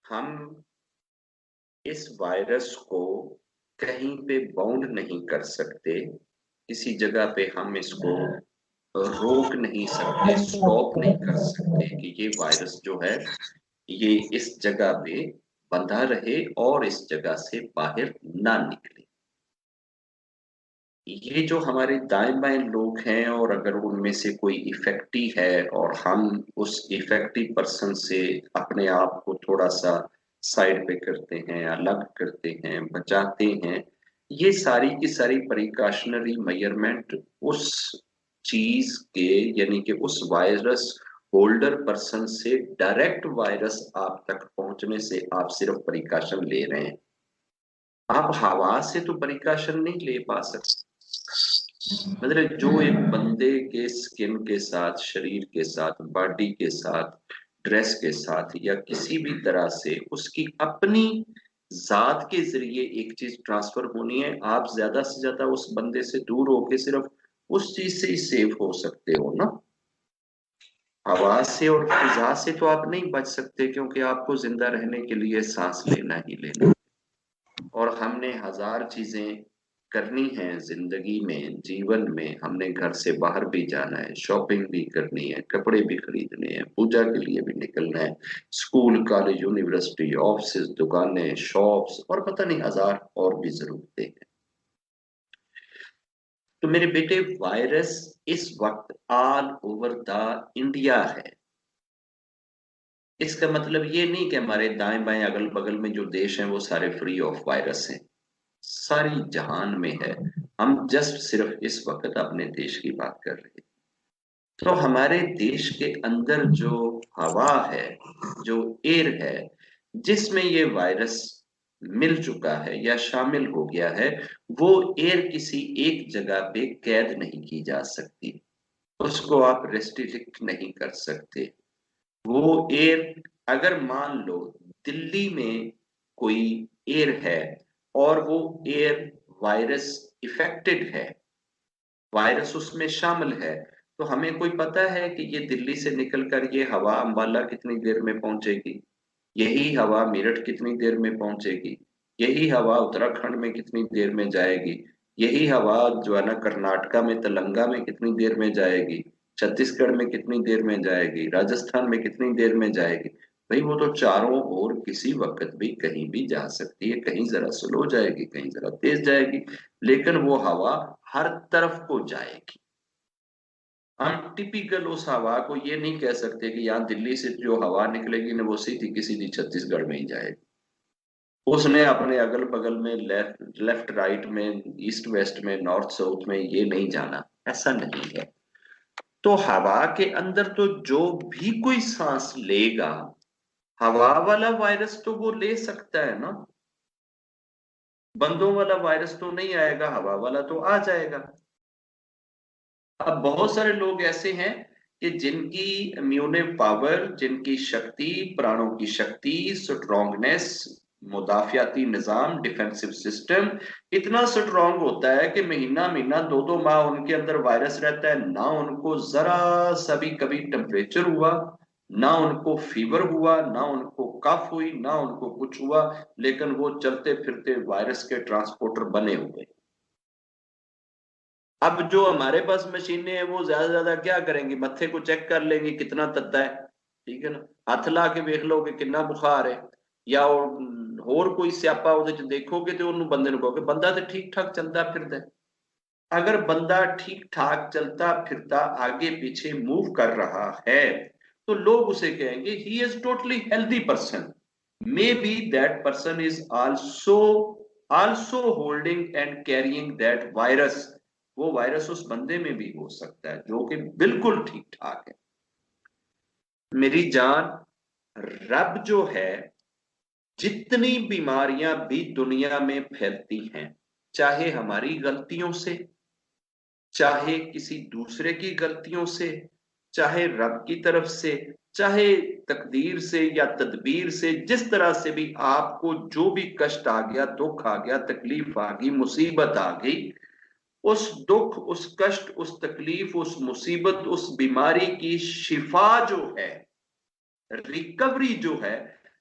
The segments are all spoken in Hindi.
हम इस वायरस को कहीं पे बाउंड नहीं कर सकते, किसी जगह पे हम इसको रोक नहीं सकते, स्टॉप नहीं कर सकते कि ये वायरस जो है ये इस जगह पे बंधा रहे और इस जगह से बाहर ना निकले। ये जो हमारे दाएं बाएं लोग हैं और अगर उनमें से कोई इफेक्टी है और हम उस इफेक्टी पर्सन से अपने आप को थोड़ा सा साइड पे करते हैं, अलग करते हैं, बचाते हैं, ये सारी की सारी प्रिकॉशनरी मेजरमेंट उस चीज के यानी कि उस वायरस होल्डर पर्सन से डायरेक्ट वायरस आप तक पहुंचने से आप सिर्फ प्रिकॉशन ले रहे हैं। आप हवा से तो प्रिकॉशन नहीं ले पा सकते। मतलब जो एक बंदे के स्किन के साथ, शरीर के साथ, बॉडी के साथ, ड्रेस के साथ या किसी भी तरह से उसकी अपनी जात के जरिए एक चीज ट्रांसफर होनी है, आप ज्यादा से ज्यादा उस बंदे से दूर होके सिर्फ उस चीज से ही सेफ हो सकते हो ना। आवाज से और फिजा से तो आप नहीं बच सकते क्योंकि आपको जिंदा रहने के लिए सांस लेना ही लेना। और हमने हजार चीजें करनी है जिंदगी में, जीवन में। हमने घर से बाहर भी जाना है, शॉपिंग भी करनी है, कपड़े भी खरीदने हैं, पूजा के लिए भी निकलना है, स्कूल, कॉलेज, यूनिवर्सिटी, ऑफिस, दुकानें, शॉप्स और पता नहीं हजार और भी जरूरतें हैं। तो मेरे बेटे, वायरस इस वक्त ऑल ओवर द इंडिया है। इसका मतलब ये नहीं कि हमारे दाएं बाएं अगल बगल में जो देश हैं वो सारे फ्री ऑफ वायरस हैं। सारी जहान में है। हम जस्ट सिर्फ इस वक्त अपने देश की बात कर रहे हैं। तो हमारे देश के अंदर जो हवा है, जो एयर है, जिसमें ये वायरस मिल चुका है या शामिल हो गया है, वो एयर किसी एक जगह पे कैद नहीं की जा सकती। उसको आप रेस्ट्रिक्ट नहीं कर सकते। वो एयर, अगर मान लो दिल्ली में कोई एयर है और वो एयर वायरस इफेक्टेड है, वायरस उसमें शामिल है, तो हमें कोई पता है कि ये दिल्ली से निकलकर ये हवा अंबाला कितनी देर में पहुंचेगी, यही हवा मेरठ कितनी देर में पहुंचेगी, यही हवा उत्तराखंड में कितनी देर में जाएगी, यही हवा जो है ना कर्नाटका में, तेलंगाना में कितनी देर में जाएगी, छत्तीसगढ़ में कितनी देर में जाएगी, राजस्थान में कितनी देर में जाएगी। भाई वो तो चारों ओर किसी वक्त भी कहीं भी जा सकती है, कहीं जरा स्लो जाएगी, कहीं जरा तेज जाएगी, लेकिन वो हवा हर तरफ को जाएगी। हम टिपिकल उस हवा को ये नहीं कह सकते कि यहाँ दिल्ली से जो हवा निकलेगी ना वो सीधी की सीधी छत्तीसगढ़ में ही जाएगी। उसने अपने अगल बगल में लेफ्ट लेफ्ट राइट में, ईस्ट वेस्ट में, नॉर्थ साउथ में ये नहीं जाना, ऐसा नहीं है। तो हवा के अंदर तो जो भी कोई सांस लेगा, हवा वाला वायरस तो वो ले सकता है ना। बंदों वाला वायरस तो नहीं आएगा, हवा वाला तो आ जाएगा। अब बहुत सारे लोग ऐसे हैं कि जिनकी इम्यून पावर, जिनकी शक्ति, प्राणों की शक्ति, स्ट्रोंगनेस, मुदाफियाती निजाम, डिफेंसिव सिस्टम इतना स्ट्रांग होता है कि महीना महीना, दो दो माह उनके अंदर वायरस रहता है, ना उनको जरा सा भी कभी टेम्परेचर हुआ, ना उनको फीवर हुआ, ना उनको कफ हुई, ना उनको कुछ हुआ, लेकिन वो चलते फिरते वायरस के ट्रांसपोर्टर बने हुए। अब जो हमारे पास मशीनें हैं वो ज्यादा से ज्यादा क्या करेंगी, मत्थे को चेक कर लेंगी कितना तत्ता है, ठीक है ना, हथ ला के देख लोगे कितना बुखार है, या और कोई स्यापा ਉਹਦੇ ਚ देखोगे तो ਉਹਨੂੰ ਬੰਦੇ ਨੂੰ ਕਹੋਗੇ ਬੰਦਾ ਤੇ ठीक ठाक चलता फिरता है। अगर बंदा ठीक ठाक चलता फिरता आगे पीछे मूव कर रहा है तो लोग उसे कहेंगे he is totally healthy person. May be that person is also holding and carrying that virus. वो वायरस उस बंदे में भी हो सकता है जो कि बिल्कुल ठीक ठाक है। मेरी जान, रब जो है, जितनी बीमारियां भी दुनिया में फैलती हैं, चाहे हमारी गलतियों से, चाहे किसी दूसरे की गलतियों से, चाहे रब की तरफ से, चाहे तकदीर से या तदबीर से, जिस तरह से भी आपको जो भी कष्ट आ गया, दुख आ गया, तकलीफ आ गई, मुसीबत आ गई, उस दुख, उस कष्ट, उस तकलीफ, उस मुसीबत, उस बीमारी की शिफा जो है, रिकवरी जो है,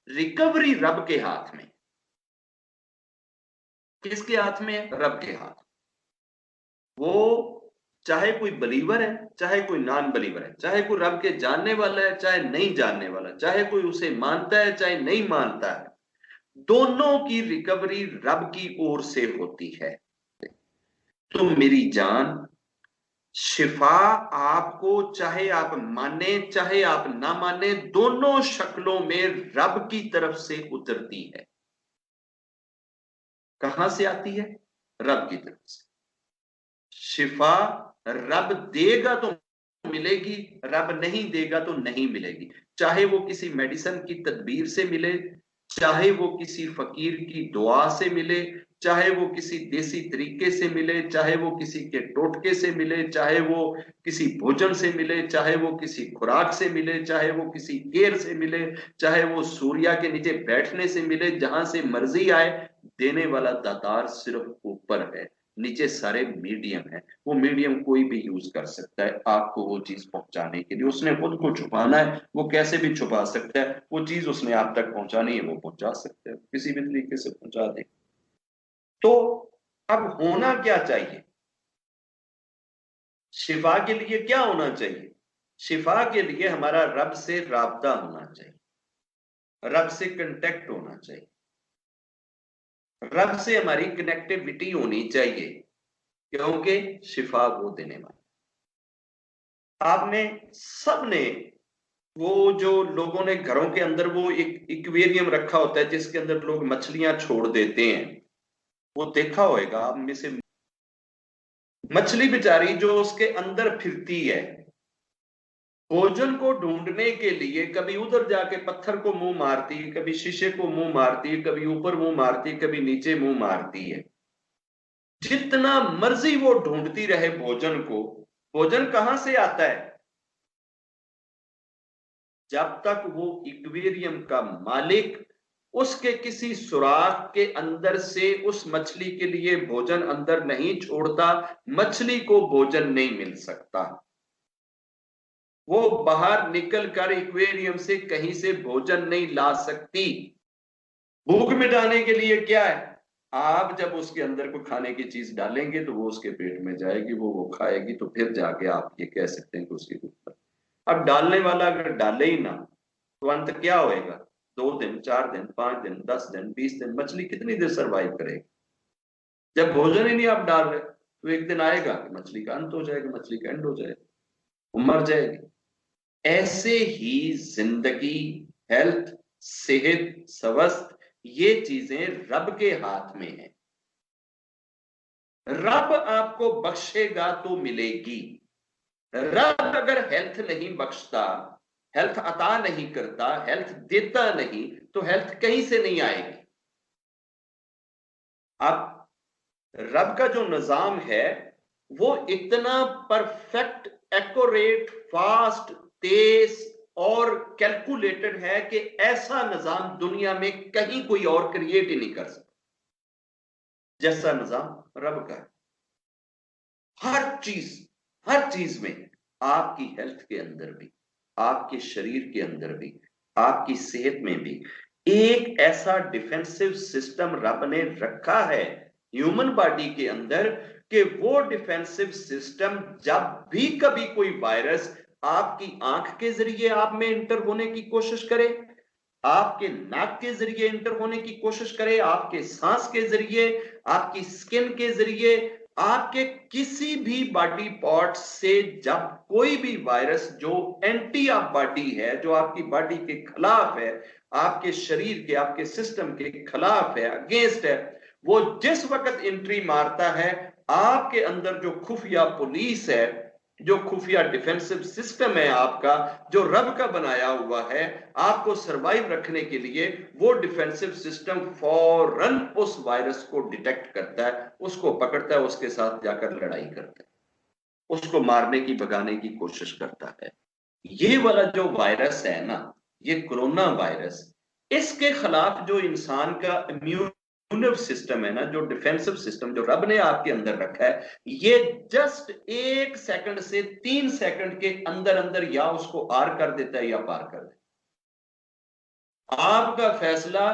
रिकवरी रब के हाथ में। किसके हाथ में है? रब के हाथ। वो चाहे कोई बलीवर है, चाहे कोई नॉन बलीवर है, चाहे कोई रब के जानने वाला है, चाहे नहीं जानने वाला, चाहे कोई उसे मानता है, चाहे नहीं मानता है, दोनों की रिकवरी रब की ओर से होती है। तो मेरी जान, शिफा आपको, चाहे आप माने चाहे आप ना माने, दोनों शक्लों में रब की तरफ से उतरती है। कहां से आती है? रब की तरफ से। शिफा रब देगा तो मिलेगी, रब नहीं देगा तो नहीं मिलेगी। चाहे वो किसी मेडिसिन की तदबीर से मिले, चाहे वो किसी फकीर की दुआ से मिले, चाहे वो किसी देसी तरीके से मिले, चाहे वो किसी के टोटके से मिले, चाहे वो किसी भोजन से मिले, चाहे वो किसी खुराक से मिले, चाहे वो किसी केयर से मिले, चाहे वो सूर्या के नीचे बैठने से मिले, जहां से मर्जी आए, देने वाला दातार सिर्फ ऊपर है, नीचे सारे मीडियम है। वो मीडियम कोई भी यूज कर सकता है आपको वो चीज पहुंचाने के लिए। उसने खुद को छुपाना है, वो कैसे भी छुपा सकता है। वो चीज उसने आप तक पहुंचानी है, वो पहुंचा सकता है, किसी भी तरीके से पहुंचा दे। तो अब होना क्या चाहिए? शिफा के लिए क्या होना चाहिए? शिफा के लिए हमारा रब से राबता होना चाहिए, रब से कंटेक्ट होना चाहिए, रब से हमारी कनेक्टिविटी होनी चाहिए, क्योंकि शिफा वो देने वाला। आपने सबने, वो जो लोगों ने घरों के अंदर वो एक एक्वेरियम रखा होता है जिसके अंदर लोग मछलियां छोड़ देते हैं, वो देखा होगा आप में से। मछली बेचारी जो उसके अंदर फिरती है, भोजन को ढूंढने के लिए कभी उधर जाके पत्थर को मुंह मारती है, कभी शीशे को मुंह मारती है, कभी ऊपर मुंह मारती है, कभी नीचे मुंह मारती है। जितना मर्जी वो ढूंढती रहे भोजन को, भोजन कहां से आता है? जब तक वो इक्वेरियम का मालिक उसके किसी सुराख के अंदर से उस मछली के लिए भोजन अंदर नहीं छोड़ता, मछली को भोजन नहीं मिल सकता। वो बाहर निकल कर इक्वेरियम से कहीं से भोजन नहीं ला सकती। भूख मिटाने के लिए क्या है? आप जब उसके अंदर को खाने की चीज डालेंगे तो वो उसके पेट में जाएगी, वो खाएगी, तो फिर जाके आप ये कह सकते हैं कि उसकी भूख है। अब डालने वाला अगर डाले ही ना, तो अंत क्या होएगा? 2 दिन, 4 दिन, 5 दिन, 10 दिन, 20 दिन, मछली कितनी देर सरवाइव करेगी? जब भोजन ही नहीं आप डाल रहे, तो एक दिन आएगा कि मछली का अंत हो जाएगा, मछली का एंड हो जाएगा, वो मर जाएगी। ऐसे ही जिंदगी, हेल्थ, सेहत, स्वस्थ, ये चीजें रब के हाथ में है। रब आपको बख्शेगा तो मिलेगी। रब अगर हेल्थ नहीं बख्शता, हेल्थ अता नहीं करता, हेल्थ देता नहीं, तो हेल्थ कहीं से नहीं आएगी। अब रब का जो निजाम है वो इतना परफेक्ट, एक्यूरेट, फास्ट, तेज और कैलकुलेटेड है कि ऐसा निजाम दुनिया में कहीं कोई और क्रिएट ही नहीं कर सकता जैसा निजाम रब का है। हर चीज, हर चीज में, आपकी हेल्थ के अंदर भी, आपके शरीर के अंदर भी, आपकी सेहत में भी एक ऐसा डिफेंसिव सिस्टम रब ने रखा है ह्यूमन बॉडी के अंदर, कि वो डिफेंसिव सिस्टम जब भी कभी कोई वायरस आपकी आंख के जरिए आप में इंटर होने की कोशिश करे, आपके नाक के जरिए इंटर होने की कोशिश करे, आपके सांस के जरिए, आपकी स्किन के जरिए, आपके किसी भी बॉडी पार्ट से जब कोई भी वायरस जो एंटी ऑफ बॉडी है, जो आपकी बॉडी के खिलाफ है, आपके शरीर के, आपके सिस्टम के खिलाफ है, अगेंस्ट है, वो जिस वक्त एंट्री मारता है, आपके अंदर जो खुफिया पुलिस है, जो खुफिया डिफेंसिव सिस्टम है आपका, जो रब का बनाया हुआ है आपको सरवाइव रखने के लिए, वो डिफेंसिव सिस्टम फौरन उस वायरस को डिटेक्ट करता है, उसको पकड़ता है, उसके साथ जाकर लड़ाई करता है, उसको मारने की, भगाने की कोशिश करता है। ये वाला जो वायरस है ना, ये कोरोना वायरस, इसके खिलाफ जो इंसान का इम्यून सिस्टम है ना, जो डिफेंसिव सिस्टम जो रब ने आपके अंदर रखा है, ये जस्ट 1 सेकंड से 3 सेकंड के अंदर अंदर या उसको आर कर देता है या पार कर देता है। आपका फैसला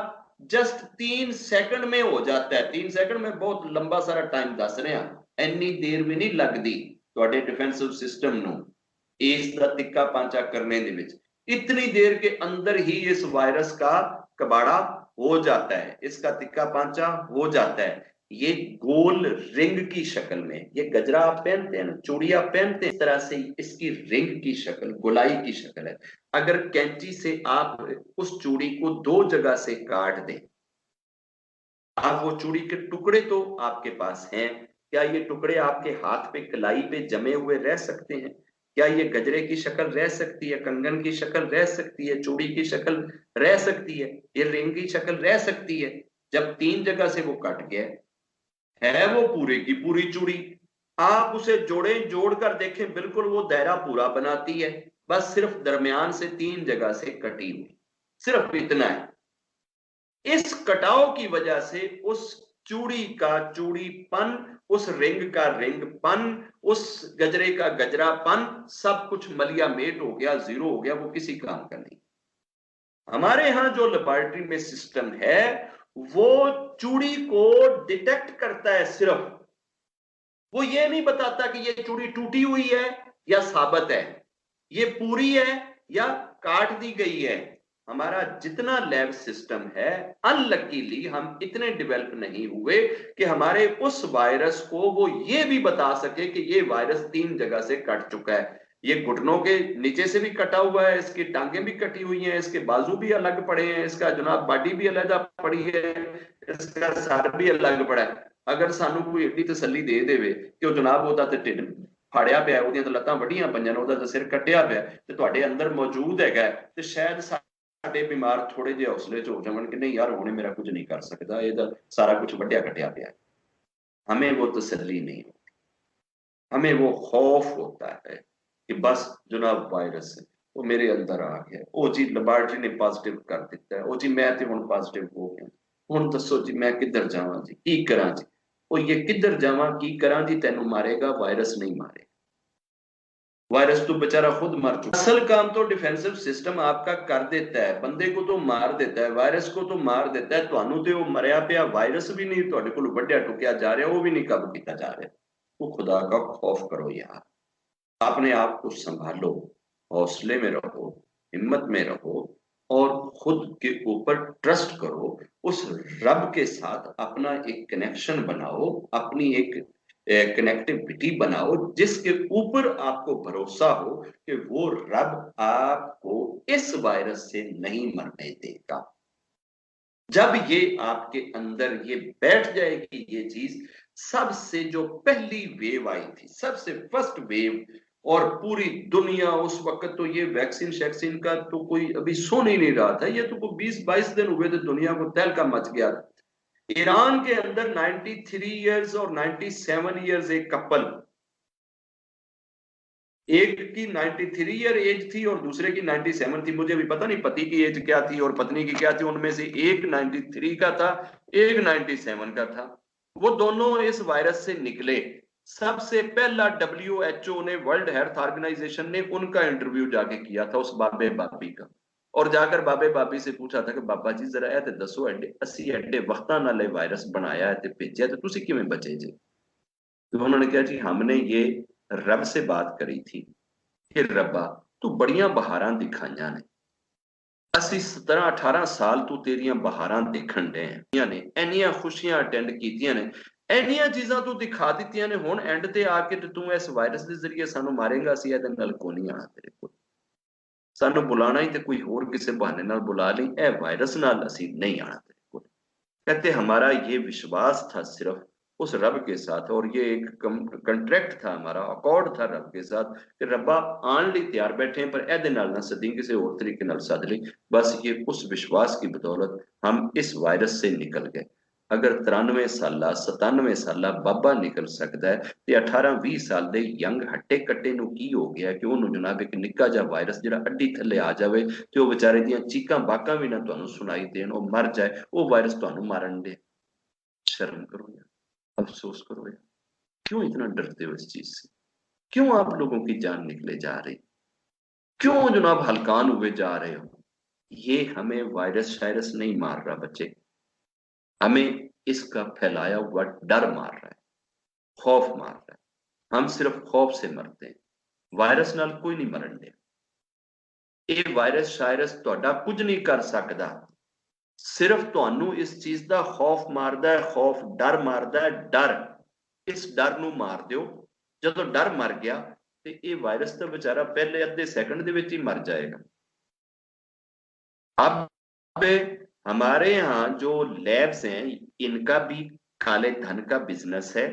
जस्ट 3 सेकंड में हो जाता है। 3 सेकंड में बहुत लंबा सारा टाइम दस रहे हैं, इन्नी देर भी नहीं लगती ਤੁਹਾਡੇ डिफेंसिव सिस्टम ਨੂੰ ਇਸ ਦਾ तिक्का पांचा करने ਦੇ ਵਿੱਚ। इतनी देर के अंदर ही इस वायरस का कबाड़ा हो जाता है, इसका तिक्का पांचा हो जाता है। ये गोल रिंग की शक्ल में, ये गजरा आप पहनते हैं, चूड़िया पहनते हैं, इस तरह से इसकी रिंग की शक्ल, गोलाई की शक्ल है। अगर कैंची से आप उस चूड़ी को 2 जगह से काट दें, आप वो चूड़ी के टुकड़े तो आपके पास हैं, क्या ये टुकड़े आपके हाथ पे कलाई पे जमे हुए रह सकते हैं? क्या ये गजरे की शक्ल रह सकती है, कंगन की शक्ल रह सकती है, चूड़ी की शक्ल रह सकती है, ये रिंग की शक्ल रह सकती है? जब 3 जगह से वो कट गया है वो पूरी की पूरी चूड़ी। आप उसे जोड़े जोड़कर देखें, बिल्कुल वो दायरा पूरा बनाती है, बस सिर्फ दरमियान से 3 जगह से कटी हुई, सिर्फ इतना है। इस कटाव की वजह से उस चूड़ी का चूड़ीपन, उस रिंग का रिंगपन, उस गजरे का गजरापन, सब कुछ मलिया मेट हो गया, जीरो हो गया, वो किसी काम का नहीं। हमारे यहां जो लेबोरेटरी में सिस्टम है वो चूड़ी को डिटेक्ट करता है सिर्फ, वो ये नहीं बताता कि ये चूड़ी टूटी हुई है या साबित है, ये पूरी है या काट दी गई है। हमारा जितना लैब सिस्टम है, अनलकीली हम इतने डेवलप नहीं हुए कि हमारे उस वायरस को वो ये भी बता सके कि ये वायरस 3 जगह से कट चुका है। ये घुटनों के नीचे से भी कटा हुआ है, इसकी टांगें भी कटी हुई हैं, इसके बाजू भी अलग पड़े हैं, इसका जनाब बॉडी भी अलग पड़ी है, इसका सर भी अलग पड़ा है। अगर सानू कोई एडी तसल्ली दे देवे कि ਉਹ ਜਨਾਬ ਉਹਦਾ ਤੇ ਢਿੱਡ ਫਾੜਿਆ ਪਿਆ, ਉਹਦੀਆਂ ਤਾਂ ਲੱਤਾਂ ਵੱਡੀਆਂ ਪਈਆਂ ਨੇ, ਉਹਦਾ ਤਾਂ ਸਿਰ ਕੱਟਿਆ ਪਿਆ ਤੇ ਤੁਹਾਡੇ ਅੰਦਰ ਮੌਜੂਦ ਹੈਗਾ, ਤੇ ਸ਼ਾਇਦ ਸਾਡੇ ਬਿਮਾਰ ਥੋੜੇ ਜਿਹੇ ਹੌਸਲੇ ਚ ਹੋ ਜਾਵਣ ਕਿ ਨਹੀਂ ਯਾਰ ਹੁਣੇ मेरा कुछ नहीं कर सकता, ਇਹਦਾ सारा कुछ ਵੱਡਿਆ कटिया ਪਿਆ। हमें वो तसल्ली नहीं होती, हमें वो खौफ होता है कि बस जनाब वायरस है वो मेरे अंदर आ गया, ओ जी लेबोरेटरी ने पॉजिटिव कर दिता है, ओ जी मैं तो हुण पॉजिटिव हो गया, हुण दसो जी मैं किधर जावां जी, की करां जी? ओ ये किधर जावां की करां जी, तेनू मारेगा वायरस नहीं मारेगा, वायरस तो बेचारा खुद मर चुका। असल काम तो डिफेंसिव सिस्टम आपका कर देता है, बंदे को तो मार देता है, वायरस को तो मार देता है, ਤੁਹਾਨੂੰ ਤੇ ਉਹ ਮਰਿਆ ਪਿਆ वायरस भी नहीं ਤੁਹਾਡੇ ਕੋਲ ਵੱਢਿਆ ਟੁਕਿਆ ਜਾ ਰਿਹਾ, वो भी नहीं कब किया जा रहा। वो खुदा का खौफ करो यार, अपने आप को संभालो, हौसले में रहो, हिम्मत में रहो, और खुद के ऊपर ट्रस्ट करो। उस रब के साथ अपना एक कनेक्शन बनाओ, अपनी एक कनेक्टिविटी बनाओ, जिसके ऊपर आपको भरोसा हो कि वो रब आपको इस वायरस से नहीं मरने देगा। जब ये आपके अंदर ये बैठ जाएगी ये चीज, सबसे जो पहली वेव आई थी, सबसे फर्स्ट वेव, और पूरी दुनिया उस वक्त तो ये वैक्सीन शैक्सीन का तो कोई अभी सुन ही नहीं रहा था, ये तो कोई 20-22 दिन हुए थे, दुनिया को तहलका मच गया था। ईरान के अंदर 93 इयर्स और 97 इयर्स एक कपल, एक की 93 ईयर एज थी और दूसरे की 97 थी, मुझे भी पता नहीं पति की एज क्या थी और पत्नी की क्या थी, उनमें से एक 93 का था, एक 97 का था। वो दोनों इस वायरस से निकले। सबसे पहला WHO ने, वर्ल्ड हेल्थ ऑर्गेनाइजेशन ने उनका इंटरव्यू जाके किया था उस बाबे बाबी का, और जाकर बाबे बाबी से पूछा था कि बाबा जी जरा ਇਹ दसो एडे ਅਸੀਂ एडे वक्तां नाल वायरस बनाया है ते भेजा ते तुसी किवें बचे जे? तो उन्होंने कहा जी हमने ये रब से बात करी थी कि रब्बा तू बड़ियां बहारां दिखाइयां ने, ਅਸੀਂ 17-18 ਸਾਲ ਤੋਂ ਤੇਰੀਆਂ ਬਹਾਰਾਂ ਦੇਖਣ ਡਏ ਨੇ, ਇੰਨੀਆਂ ਖੁਸ਼ੀਆਂ ਅਟੈਂਡ ਕੀਤੀਆਂ ਨੇ, ਇੰਨੀਆਂ ਚੀਜ਼ਾਂ ਤੂੰ ਦਿਖਾ ਦਿੱਤੀਆਂ ਨੇ, ਹੁਣ ਐਂਡ ਤੇ ਆ ਕੇ ਤੇ ਤੂੰ ਇਸ ਵਾਇਰਸ ਦੇ ਜ਼ਰੀਏ ਸਾਨੂੰ ਮਾਰੇਗਾ, ਅਸੀਂ ਇਹਦੇ ਨਾਲ ਕੋਈ ਨਹੀਂ ਆਣਾ ਤੇਰੇ ਕੋਲ, ਸਾਨੂੰ ਬੁਲਾਣਾ ਹੀ ਤੇ ਕੋਈ ਹੋਰ ਕਿਸੇ बहाने ਨਾਲ बुला ਲਈ, ਇਹ वायरस नाल ਅਸੀਂ नहीं आना तेरे को। कहते हमारा ये विश्वास था सिर्फ उस रब के साथ, और ये एक कंट्रैक्ट था हमारा, अकॉर्ड था रब के साथ कि रब्बा आन ਲਈ तैयार बैठे हैं, पर ਇਹਦੇ ਨਾਲ ਨਾ सदी किसी और तरीके ਨਾਲ सद ਲਈ। बस ये उस विश्वास की बदौलत हम इस वायरस से निकल गए। अगर 93 साला 97 साला बाबा निकल सकता है ਤੇ 18-20 ਸਾਲ ਦੇ ਯੰਗ ਹੱਟੇ ਕੱਟੇ ਨੂੰ ਕੀ ਹੋ ਗਿਆ ਕਿ ਉਹਨੂੰ ਜਨਾਬ ਇੱਕ ਨਿੱਕਾ ਜਿਹਾ ਵਾਇਰਸ ਜਿਹੜਾ ਅੱਡੀ ਥੱਲੇ ਆ ਜਾਵੇ ਤੇ ਉਹ ਵਿਚਾਰੇ ਦੀਆਂ ਚੀਕਾਂ ਬਾਕਾਂ ਵੀ ਨਾ ਤੁਹਾਨੂੰ ਸੁਣਾਈ ਦੇਣ, ਉਹ ਮਰ ਜਾਏ, ਉਹ ਵਾਇਰस ਤੁਹਾਨੂੰ मारन दे। शर्म करो यार, अफसोस करो यार, क्यों इतना डरते हो इस चीज से? क्यों आप लोगों की जान निकले जा रही? क्यों जनाब हलकान हुए जा रहे हो? ये हमें वायरस शायरस नहीं मार रहा बच्चे, हमें इसका फैलाया हुआ डर मार रहा है, खौफ मार रहा है। हम सिर्फ खौफ से मरते हैं, वायरस नाल कोई नहीं मरन दे। ਇਹ ਵਾਇਰਸ ਸ਼ਾਇਰਸ ਤੁਹਾਡਾ ਕੁਝ ਨਹੀਂ ਕਰ ਸਕਦਾ, ਸਿਰਫ ਤੁਹਾਨੂੰ ਇਸ ਚੀਜ਼ ਦਾ ਖੌਫ ਮਾਰਦਾ ਹੈ, ਖੌਫ ਡਰ ਮਾਰਦਾ ਹੈ, ਡਰ, ਇਸ ਡਰ ਨੂੰ ਮਾਰ ਦਿਓ। ਜਦੋਂ ਡਰ ਮਰ ਗਿਆ ਤੇ ਇਹ ਵਾਇਰਸ ਤਾਂ ਵਿਚਾਰਾ ਪਹਿਲੇ ਅੱਧੇ सेकंड ਦੇ ਵਿੱਚ ਹੀ मर जाएगा। अब हमारे यहाँ जो लैब्स हैं इनका भी काले धन का बिजनेस है,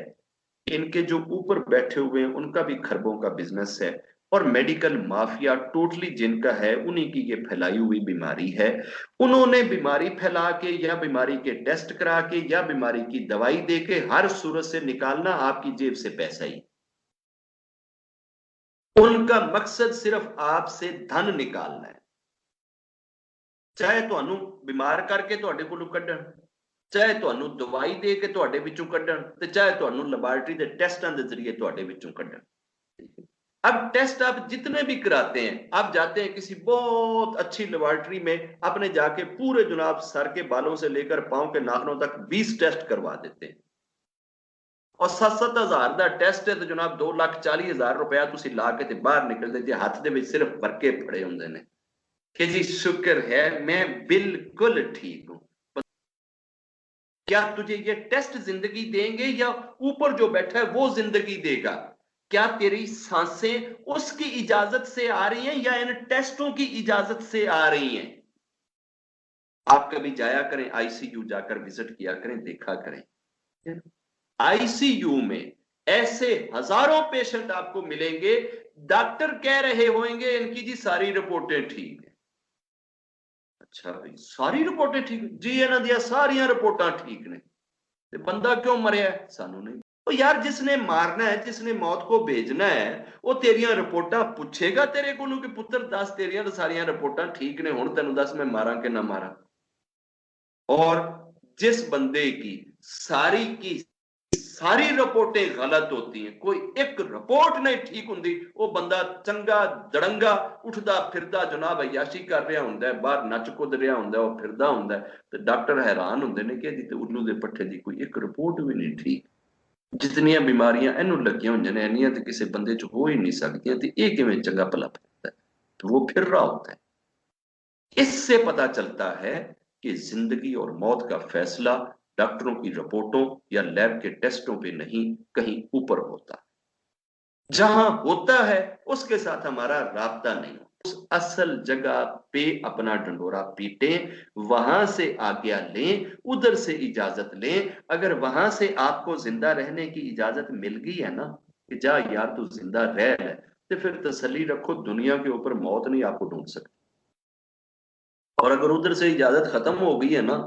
इनके जो ऊपर बैठे हुए हैं उनका भी खरबों का बिजनेस है, और मेडिकल माफिया टोटली जिनका है उन्हीं की ये फैलाई हुई बीमारी है। उन्होंने बीमारी फैला के या बीमारी के टेस्ट करा के या बीमारी की दवाई दे के हर सूरत से निकालना आपकी जेब से पैसा ही। उनका मकसद सिर्फ आपसे धन निकालना है, चाहे ਤੁਹਾਨੂੰ ਬਿਮਾਰ ਕਰਕੇ ਤੁਹਾਡੇ ਕੋਲੋਂ ਕੱਢਣ, ਚਾहे ਤੁਹਾਨੂੰ ਦਵਾਈ ਦੇ ਕੇ ਤੁਹਾਡੇ ਵਿੱਚੋਂ ਕੱਢਣ, ਤੇ ਚਾहे ਤੁਹਾਨੂੰ ਲੈਬੋरेटरी ਦੇ ਟੈਸਟਾਂ ਦੇ ਜ਼ਰੀਏ ਤੁਹਾਡੇ ਵਿੱਚੋਂ ਕੱਢਣ। अब टेस्ट आप जितने भी कराते हैं, आप जाते हैं किसी बहुत अच्छी लेबोरेटरी में, अपने जाके पूरे जनाब सर के बालों से लेकर पांव के नाखनों तक 20 टेस्ट करवा देते हैं, और 7-7 हजार का टेस्ट है तो जनाब 2,40,000 रुपया तुसी ला के ते बाहर निकलते जे हाथ दे विच सिर्फ वर्के फड़े हुंदे ने कि जी शुक्र है मैं बिल्कुल ठीक हूं। क्या तुझे ये टेस्ट जिंदगी देंगे या ऊपर जो बैठा है वो जिंदगी देगा? क्या तेरी सांसें उसकी इजाजत से आ रही हैं या इन टेस्टों की इजाजत से आ रही हैं? आप कभी जाया करें आईसीयू, जाकर विजिट किया करें, देखा करें। आईसीयू में ऐसे हजारों पेशेंट आपको मिलेंगे, डॉक्टर कह रहे होंगे इनकी जी सारी रिपोर्टें ठीक है। अच्छा भाई सारी रिपोर्टें ठीक जी, इन्हां दी सारियां रिपोर्टां ठीक ने, ते बंदा क्यों मरिया सानू नहीं। तो यार जिसने मारना है, जिसने मौत को भेजना है, वो तेरियां रिपोर्टां पूछेगा तेरे को कि पुत्र दस तेरियां तो सारियां रिपोर्टां ठीक ने, हुण तैनूं दस मैं मारां कि ना मारां। और जिस बंदे की सारी रिपोर्टें गलत होती हैं, कोई एक रिपोर्ट नहीं ठीक होंदी, वो बंदा चंगा दड़ंगा उठदा फिरदा जनाब अयाशी कर रहा हुंदा है, बाहर नच कुद रहा हुंदा है, वो फिरदा हुंदा है, ते डॉक्टर हैरान हुंदे ने कि जी ते उल्लू दे पट्ठे दी कोई एक रिपोर्ट भी नहीं ठीक। जितनियां बीमारियां इहनूं लगियां होईयां ने इन्नियां ते किसी बंदे च हो ही नहीं सकदियां, ते इह किवें चंगा भला फिरदा है, तो वो फिर रहा होता है। इससे पता चलता है कि जिंदगी और मौत का फैसला डॉक्टरों की रिपोर्टों या लैब के टेस्टों पे नहीं, कहीं ऊपर होता। जहां होता है उसके साथ हमारा राब्ता नहीं, उस असल जगह पे अपना डंडोरा पीटें, वहां से आज्ञा लें, उधर से इजाजत लें। अगर वहां से आपको जिंदा रहने की इजाजत मिल गई है ना कि जा यार तू जिंदा रह, तो फिर तसल्ली रखो दुनिया के ऊपर मौत नहीं आपको ढूंढ सकती। और अगर उधर से इजाजत खत्म हो गई है ना,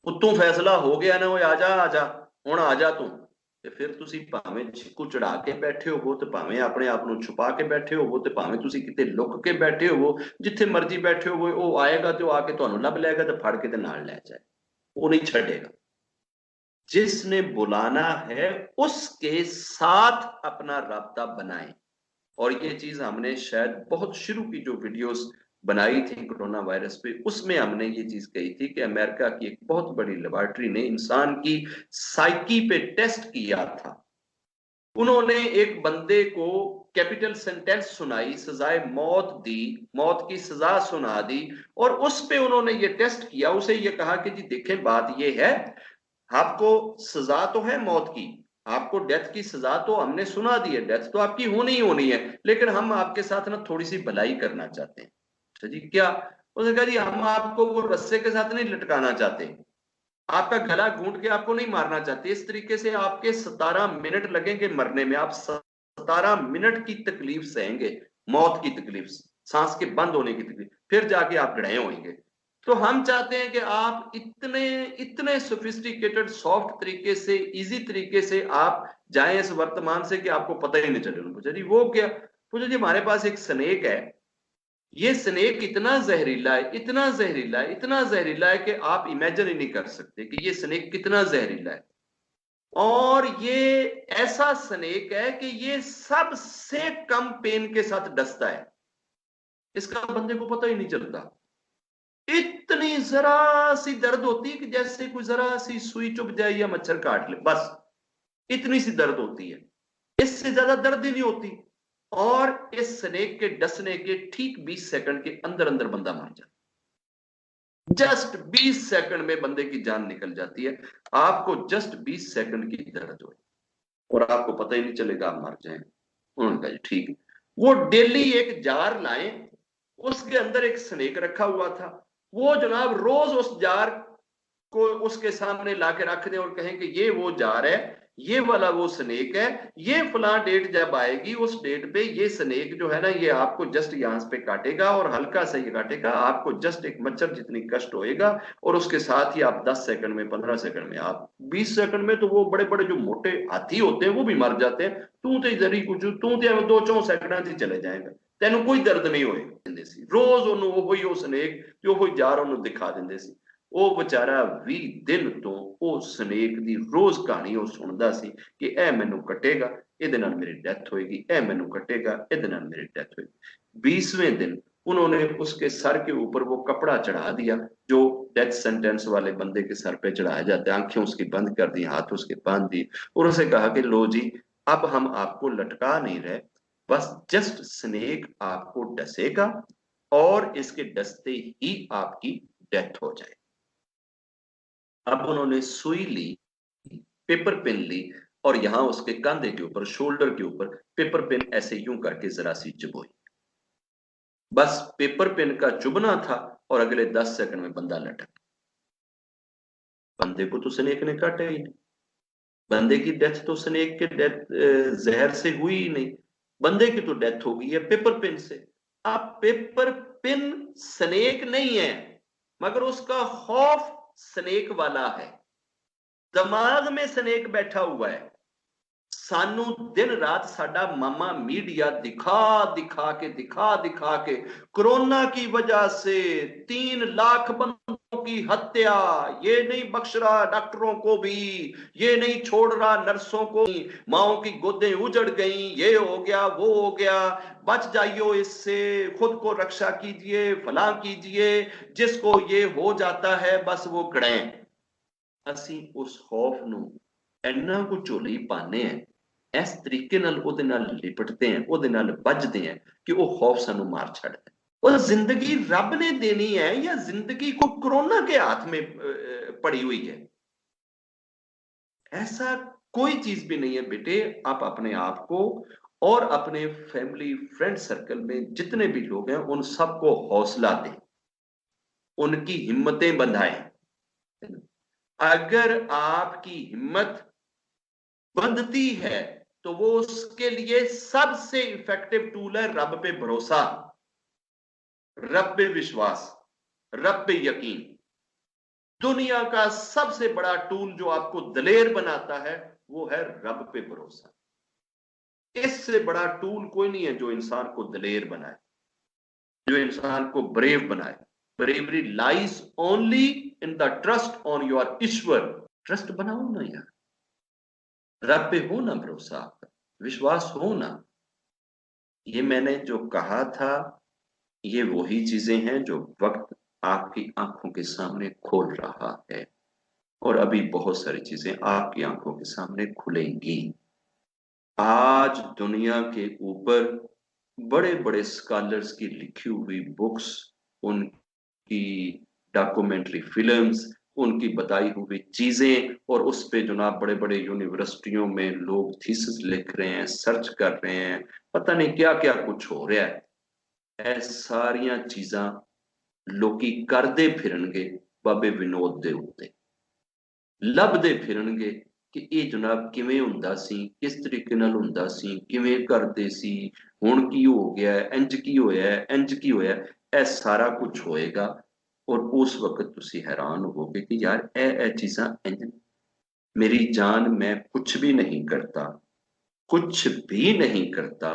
उत्तों फैसला हो गया ना, वो आजा हुण आजा तू, ਤੇ ਫਿਰ ਤੁਸੀਂ ਭਾਵੇਂ ਛਿੱਕੂ ਚੜਾ ਕੇ ਬੈਠੇ ਹੋਵੋ, ਤੇ ਭਾਵੇਂ ਆਪਣੇ ਆਪ ਨੂੰ ਛੁਪਾ ਕੇ ਬੈਠੇ ਹੋਵੋ, ਤੇ ਭਾਵੇਂ ਤੁਸੀਂ ਕਿਤੇ ਲੁਕ ਕੇ ਬੈਠੇ ਹੋਵੋ, ਜਿੱਥੇ ਮਰਜ਼ੀ ਬੈਠੇ ਹੋਵੋ, ਉਹ ਆਏਗਾ ਤੇ ਉਹ ਆ ਕੇ ਤੁਹਾਨੂੰ ਲੱਭ ਲਏਗਾ ਤੇ ਫੜ ਕੇ ਤੇ ਨਾਲ ਲੈ ਜਾਏ, वो नहीं छड़ेगा। जिसने बुलाना है उसके साथ अपना राब्ता बनाएं। और ये चीज हमने शायद बहुत शुरू की जो वीडियोस बनाई थी कोरोना वायरस पे, उसमें हमने ये चीज कही थी कि अमेरिका की एक बहुत बड़ी लेबोरेटरी ने इंसान की साइकी पे टेस्ट किया था। उन्होंने एक बंदे को कैपिटल सेंटेंस सुनाई, सजाए मौत दी, मौत की सजा सुना दी, और उस पे उन्होंने ये टेस्ट किया, उसे ये कहा कि जी देखें बात ये है, आपको सजा तो है मौत की, आपको डेथ की सजा तो हमने सुना दी है, डेथ तो आपकी होनी ही होनी है, लेकिन हम आपके साथ ना थोड़ी सी भलाई करना चाहते हैं। अच्छा जी क्या? उसने कहा जी हम आपको वो रस्से के साथ नहीं लटकाना चाहते, आपका गला घूंट के आपको नहीं मारना चाहते, इस तरीके से आपके 17 मिनट लगेंगे मरने में, आप 17 मिनट की तकलीफ सहेंगे, मौत की तकलीफ, सांस के बंद होने की तकलीफ, फिर जाके आप गड़े होंगे। तो हम चाहते हैं कि आप इतने इतने सोफिस्टिकेटेड सॉफ्ट तरीके से, इजी तरीके से आप जाएं इस वर्तमान से कि आपको पता ही नहीं चले। पूछा जी वो क्या? पूछा जी हमारे पास एक स्नेक है, ये स्नेक इतना जहरीला है, इतना जहरीला है, इतना जहरीला है कि आप इमेजिन ही नहीं कर सकते कि ये स्नेक कितना जहरीला है। और ये ऐसा स्नेक है कि ये सबसे कम पेन के साथ डसता है, इसका बंदे को पता ही नहीं चलता। इतनी जरा सी दर्द होती है कि जैसे कोई जरा सी सुई चुभ जाए या मच्छर काट ले, बस इतनी सी दर्द होती है, इससे ज्यादा दर्द ही नहीं होती। और इस स्नेक के डसने के ठीक 20 सेकंड के अंदर अंदर बंदा मर जाता, जस्ट 20 सेकंड में बंदे की जान निकल जाती है। आपको जस्ट 20 सेकंड की दर्द हो और आपको पता ही नहीं चलेगा आप मर जाए। उन्होंने कहा जी ठीक है। वो डेली एक जार लाए, उसके अंदर एक स्नेक रखा हुआ था, वो जनाब रोज उस जार को उसके सामने लाके रख दें और कहें कि ये वो जार है, ये वाला वो स्नेक है, ये फला डेट जब आएगी उस डेट पे ये स्नेक जो है ना ये आपको जस्ट यहां पे काटेगा और हल्का सा ये काटेगा, आपको जस्ट एक मच्छर जितनी कष्ट होएगा। और उसके साथ ही आप 10 सेकंड में 15 सेकंड में आप 20 सेकंड में तो वो बड़े बड़े जो मोटे हाथी होते हैं वो भी मर जाते हैं। तू तो इधर ही कुछ तू तो 2-4 सेकंड से चले जाएगा, तेन कोई दर्द नहीं होएगा। रोज ਉਹਨੂੰ ਉਹੀ ਉਹ ਸਨੇਕ ਤੇ ਉਹੀ जार ਉਹਨੂੰ ਦਿਖਾ ਦਿੰਦੇ ਸੀ। ਉਹ ਵਿਚਾਰਾ 20 ਦਿਨ ਤੋਂ ਉਹ ਸਨੇਕ ਦੀ ਰੋਜ਼ ਕਹਾਣੀ ਉਹ ਸੁਣਦਾ ਸੀ ਕਿ ਇਹ ਮੈਨੂੰ ਕੱਟੇਗਾ, ਇਹਦੇ ਨਾਲ ਮੇਰੀ डेथ होएगी, ਇਹ ਮੈਨੂੰ ਕੱਟੇगा, ਇਹਦੇ ਨਾਲ मेरी डेथ होएगी। 20वें दिन उन्होंने उसके सर के ऊपर वो कपड़ा चढ़ा दिया जो डेथ सेंटेंस वाले बंदे के सर पे चढ़ाया जाता है, आंखें उसकी बंद कर दी, हाथ उसके बांध दिए और उसे कहा कि लो जी अब हम आपको लटका नहीं रहे, बस जस्ट स्नेक आपको डसेगा और इसके डसते ही आपकी डेथ हो जाए। अब उन्होंने सुई ली, पेपर पेन ली और यहां उसके कंधे के ऊपर शोल्डर के ऊपर पेपर पेन ऐसे यूं करके जरा सी चुभोई। बस पेपर पेन का चुभना था और अगले 10 सेकंड में बंदा लटक। बंदे को तो स्नेक ने काटा ही नहीं, बंदे की डेथ तो स्नेक के डेथ जहर से हुई ही नहीं, बंदे की तो डेथ हो गई है पेपर पेन से। अब पेपर पेन स्नेक नहीं है मगर उसका खौफ स्नेक वाला है, दिमाग में स्नेक बैठा हुआ है। सानू दिन रात साडा मामा मीडिया दिखा दिखा के कोरोना की वजह से 3 लाख बंदों की हत्या, ये नहीं बख्श रहा डॉक्टरों को भी, ये नहीं छोड़ रहा नर्सों को, माओ की गोदें उजड़ गई, ये हो गया वो हो गया, बच जाइयो इससे, खुद को रक्षा कीजिए फला कीजिए, जिसको ये हो जाता है बस वो गड़े। ਅਸੀਂ उस खौफ ਨੂੰ ਇੰਨਾ ਕੁ ਝੋਲੀ ਪਾਉਂਦੇ ਹਾਂ, इस तरीके नाल ਉਹਦੇ ਨਾਲ ਲਿਪਟਦੇ ਹਾਂ, ਉਹਦੇ ਨਾਲ ਵੱਜਦੇ ਹਾਂ कि वो खौफ सानू मार छड़ता है। और जिंदगी रब ने देनी है या जिंदगी को कोरोना के हाथ में पड़ी हुई है, ऐसा कोई चीज भी नहीं है बेटे। आप अपने आप को और अपने फैमिली फ्रेंड सर्कल में जितने भी लोग हैं उन सबको हौसला दें, उनकी हिम्मतें बंधाएं। अगर आपकी हिम्मत बंधती है तो वो उसके लिए सबसे इफेक्टिव टूल है रब पे भरोसा, रब पे विश्वास, रब पे यकीन। दुनिया का सबसे बड़ा टूल जो आपको दलेर बनाता है वो है रब पे भरोसा। इससे बड़ा टूल कोई नहीं है जो इंसान को दलेर बनाए, जो इंसान को ब्रेव बनाए। Bravery lies only in the trust on your Ishwar. Trust बनाओ ना यार, रब पे हो ना भरोसा, आपका विश्वास हो ना। ये मैंने जो कहा था ये वही चीजें हैं जो वक्त आपकी आंखों के सामने खोल रहा है और अभी बहुत सारी चीजें आपकी आंखों के सामने खुलेंगी। आज दुनिया के ऊपर बड़े बड़े स्कॉलर्स की लिखी हुई बुक्स, उनकी डॉक्यूमेंट्री फिल्म्स, उनकी बताई हुई चीजें और उस पे जनाब बड़े बड़े यूनिवर्सिटियों में लोग थीसिस लिख रहे हैं, सर्च कर रहे हैं, पता नहीं क्या क्या कुछ हो रहा है। ਇਹ ਸਾਰੀਆਂ ਚੀਜ਼ਾਂ ਲੋਕੀ ਕਰਦੇ ਫਿਰਨਗੇ ਬਾਬੇ ਵਿਨੋਦ ਦੇ ਉੱਤੇ, ਲੱਭਦੇ ਫਿਰਨਗੇ ਕਿ ਇਹ ਜਨਾਬ ਕਿਵੇਂ ਹੁੰਦਾ ਸੀ, ਕਿਸ ਤਰੀਕੇ ਨਾਲ ਹੁੰਦਾ ਸੀ, ਕਿਵੇਂ ਕਰਦੇ ਸੀ, ਹੁਣ ਕੀ ਹੋ ਗਿਆ, ਇੰਜ ਕੀ ਹੋਇਆ, ਇੰਜ ਕੀ ਹੋਇਆ। ਇਹ ਸਾਰਾ ਕੁਝ ਹੋਏਗਾ और उस वक्त तुसी हैरान होगे कि यार ए चीज़ां इंज। मेरी जान मैं कुछ भी नहीं करता, कुछ भी नहीं करता,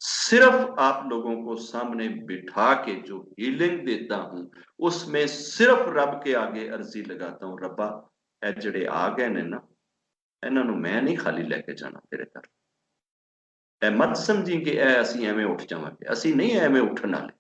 सिर्फ आप लोगों को सामने बिठा के जो हीलिंग देता हूं उसमें सिर्फ रब के आगे अर्जी लगाता हूं, रब्बा ए जड़े आ गए ने ना इन्हां नूं मैं नहीं खाली लेके जाना तेरे घर। ए मत समझी कि असीं एवें उठ जावांगे, असीं नहीं एवें उठण वाले,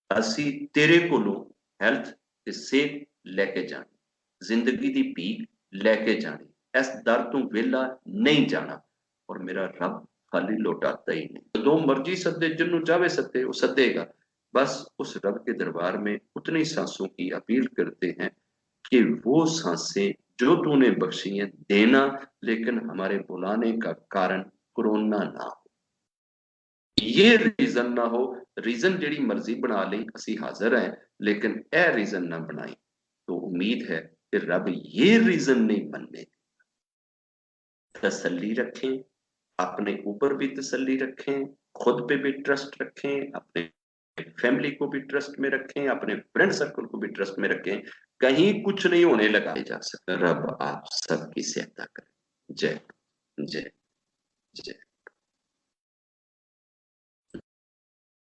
असीं तेरे कोलों हैल्थ ते सेहत लैके जानी, जिंदगी दी भीख लैके जानी, इस दर तो वेला नहीं जाना। और मेरा रब खाली लौटाता ही नहीं, जो मर्जी सदे, जिन्हों चाहे सदे वो सदेगा। बस उस रब के दरबार में उतनी सांसों की अपील करते हैं कि वो सांसें जो तूने बख्शी हैं देना, लेकिन हमारे बुलाने का कारण कोरोना ना हो, ये रीजन ना हो। रीजन जेड़ी मर्जी बना ली, असी हाजिर हैं, लेकिन ए रीजन ना बनाई। तो उम्मीद है कि रब ये रीजन नहीं बनने। तसल्ली रखें, अपने ऊपर भी तसल्ली रखें, खुद पे भी ट्रस्ट रखें, अपने फैमिली को भी ट्रस्ट में रखें, अपने फ्रेंड सर्कल को भी ट्रस्ट में रखें। कहीं कुछ नहीं होने लगा जा सकता। रब आप सबकी सहायता करें। जय जय जय।